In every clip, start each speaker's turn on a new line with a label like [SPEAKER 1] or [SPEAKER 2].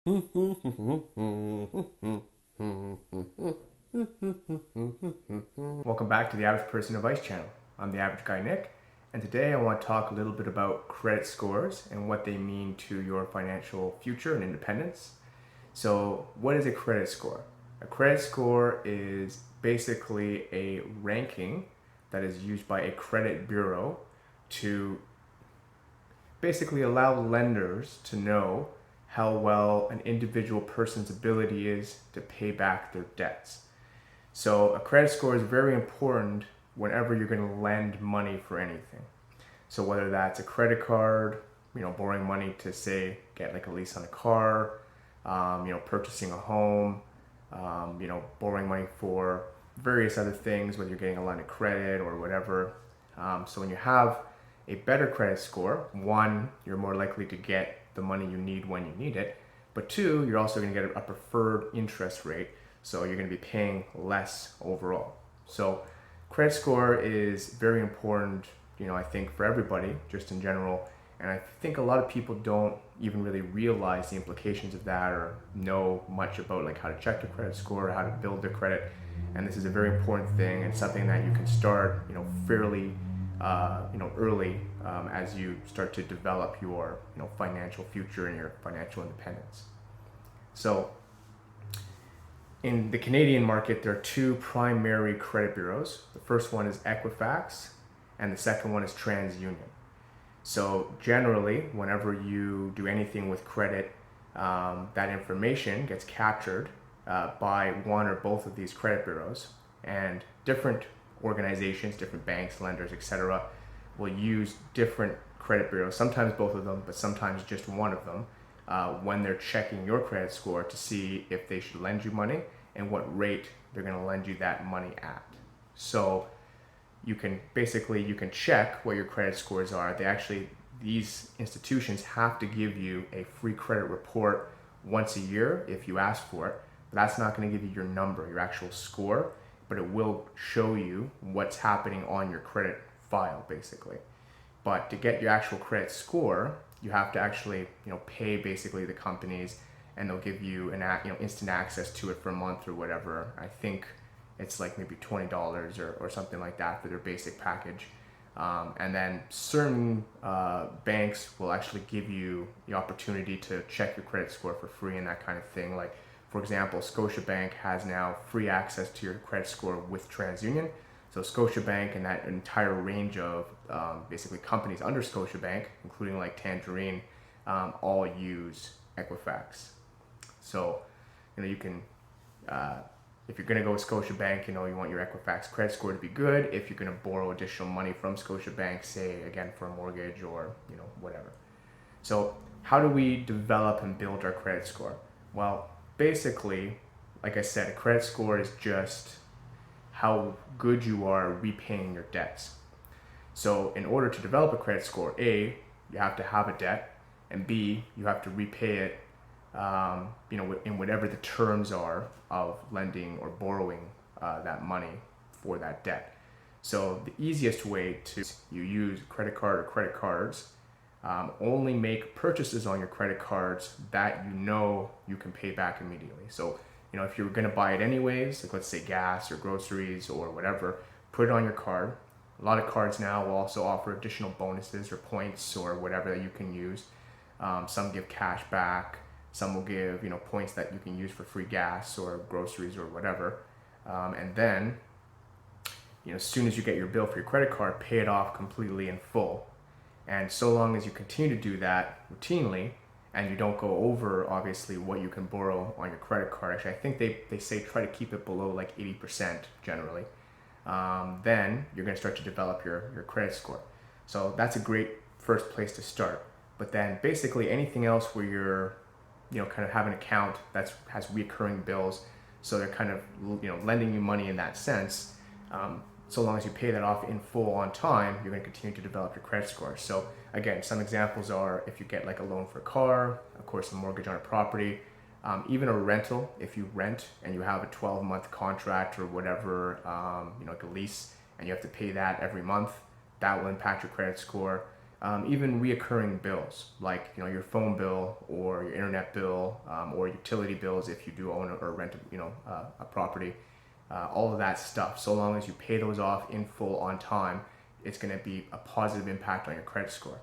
[SPEAKER 1] Welcome back to the Average Person Advice Channel. I'm the Average Guy Nick, and today I want to talk a little bit about credit scores and what they mean to your financial future and independence. So, what is a credit score? A credit score is basically a ranking that is used by a credit bureau to basically allow lenders to know how well an individual person's ability is to pay back their debts. So a credit score is very important whenever you're going to lend money for anything. So whether that's a credit card, borrowing money to say get like a lease on a car, purchasing a home, borrowing money for various other things, whether you're getting a line of credit or whatever. So when you have a better credit score, one, you're more likely to get the money you need when you need it, but two, you're also going to get a preferred interest rate, so you're going to be paying less overall. So credit score is very important, I think for everybody, just in general, and I think a lot of people don't even really realize the implications of that or know much about like how to check their credit score, how to build their credit, and this is a very important thing and something that you can start, fairly early as you start to develop your financial future and your financial independence. So in the Canadian market, there are two primary credit bureaus. The first one is Equifax and the second one is TransUnion. So generally, whenever you do anything with credit, that information gets captured by one or both of these credit bureaus, and different organizations, different banks, lenders, etc., will use different credit bureaus, sometimes both of them, but sometimes just one of them, when they're checking your credit score to see if they should lend you money and what rate they're going to lend you that money at. So you can check what your credit scores are. These institutions have to give you a free credit report once a year if you ask for it. But that's not going to give you your number, your actual score, but it will show you what's happening on your credit file, basically. But to get your actual credit score, you have to actually, pay basically the companies, and they'll give you instant access to it for a month or whatever. I think it's like maybe $20 or something like that for their basic package. And then certain banks will actually give you the opportunity to check your credit score for free and that kind of thing. Like, for example, Scotiabank has now free access to your credit score with TransUnion. So Scotiabank and that entire range of basically companies under Scotiabank, including like Tangerine, all use Equifax. So, you can, if you're going to go with Scotiabank, you want your Equifax credit score to be good. If you're going to borrow additional money from Scotiabank, say again for a mortgage or, whatever. So how do we develop and build our credit score? Well, basically, like I said, a credit score is just how good you are repaying your debts. So in order to develop a credit score, A, you have to have a debt, and B, you have to repay it in whatever the terms are of lending or borrowing that money for that debt. So the easiest way to you use credit card or credit cards, only make purchases on your credit cards that you can pay back immediately. So if you're going to buy it anyways, like let's say gas or groceries or whatever, put it on your card. A lot of cards now will also offer additional bonuses or points or whatever that you can use. Some give cash back. Some will give points that you can use for free gas or groceries or whatever. And then as soon as you get your bill for your credit card, pay it off completely in full. And so long as you continue to do that routinely, and you don't go over obviously what you can borrow on your credit card. Actually, I think they say try to keep it below like 80% generally. Then you're going to start to develop your credit score. So that's a great first place to start. But then basically anything else where you're kind of have an account that has recurring bills, so they're kind of lending you money in that sense. So long as you pay that off in full on time, you're going to continue to develop your credit score. So again, some examples are if you get like a loan for a car, of course a mortgage on a property, even a rental. If you rent and you have a 12-month contract or whatever, like a lease, and you have to pay that every month, that will impact your credit score. even reoccurring bills like your phone bill or your internet bill, or utility bills if you do own or rent a property. All of that stuff, so long as you pay those off in full on time, it's going to be a positive impact on your credit score.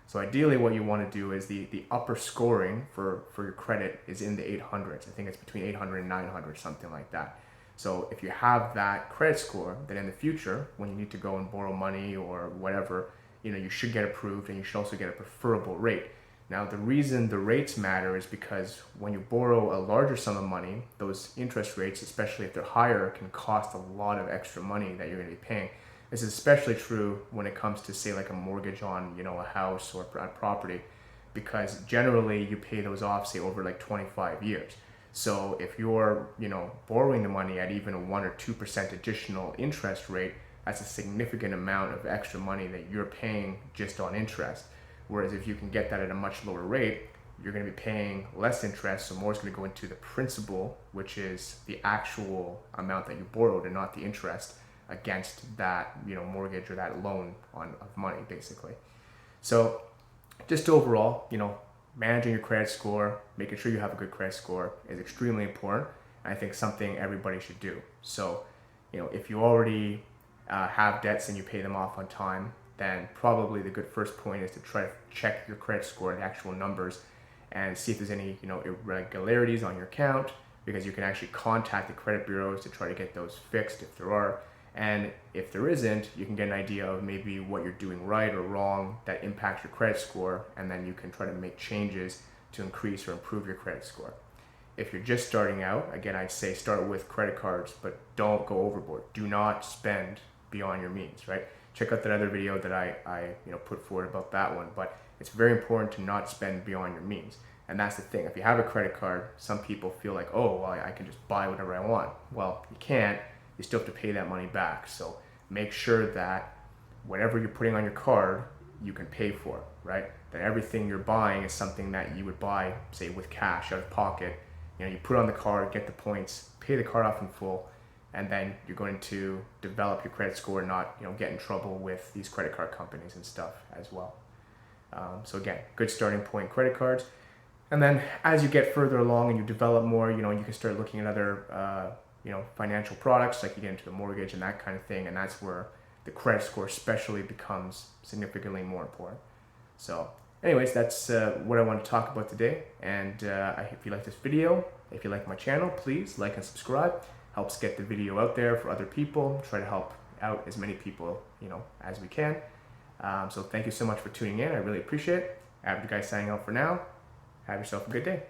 [SPEAKER 1] So ideally what you want to do is the upper scoring for your credit is in the 800s. I think it's between 800 and 900, something like that. So if you have that credit score, then in the future, when you need to go and borrow money or whatever, you should get approved, and you should also get a preferable rate. Now, the reason the rates matter is because when you borrow a larger sum of money, those interest rates, especially if they're higher, can cost a lot of extra money that you're going to be paying. This is especially true when it comes to, say, like a mortgage on, a house or a property, because generally you pay those off, say, over like 25 years. So if you're, borrowing the money at even a 1 or 2% additional interest rate, that's a significant amount of extra money that you're paying just on interest. Whereas if you can get that at a much lower rate, you're going to be paying less interest, so more is going to go into the principal, which is the actual amount that you borrowed and not the interest against that mortgage or that loan of money, basically. So just overall, managing your credit score, making sure you have a good credit score is extremely important. And I think something everybody should do. So, if you already have debts and you pay them off on time, then probably the good first point is to try to check your credit score, the actual numbers, and see if there's any irregularities on your account, because you can actually contact the credit bureaus to try to get those fixed if there are. And if there isn't, you can get an idea of maybe what you're doing right or wrong that impacts your credit score, and then you can try to make changes to increase or improve your credit score. If you're just starting out, again, I'd say start with credit cards, but don't go overboard. Do not spend beyond your means, right? Check out that other video that I put forward about that one, but it's very important to not spend beyond your means. And that's the thing. If you have a credit card, some people feel like, oh, well, I can just buy whatever I want. Well, you can't. You still have to pay that money back. So make sure that whatever you're putting on your card, you can pay for, right? That everything you're buying is something that you would buy, say, with cash out of pocket. You put on the card, get the points, pay the card off in full, and then you're going to develop your credit score and not, get in trouble with these credit card companies and stuff as well. So again, good starting point, credit cards. And then as you get further along and you develop more, you can start looking at other, financial products, like you get into the mortgage and that kind of thing. And that's where the credit score especially becomes significantly more important. So anyways, that's what I want to talk about today. And if you like this video, if you like my channel, please like and subscribe. Helps get the video out there for other people. Try to help out as many people, as we can. So thank you so much for tuning in. I really appreciate it. Average Guy signing out for now. Have yourself a good day.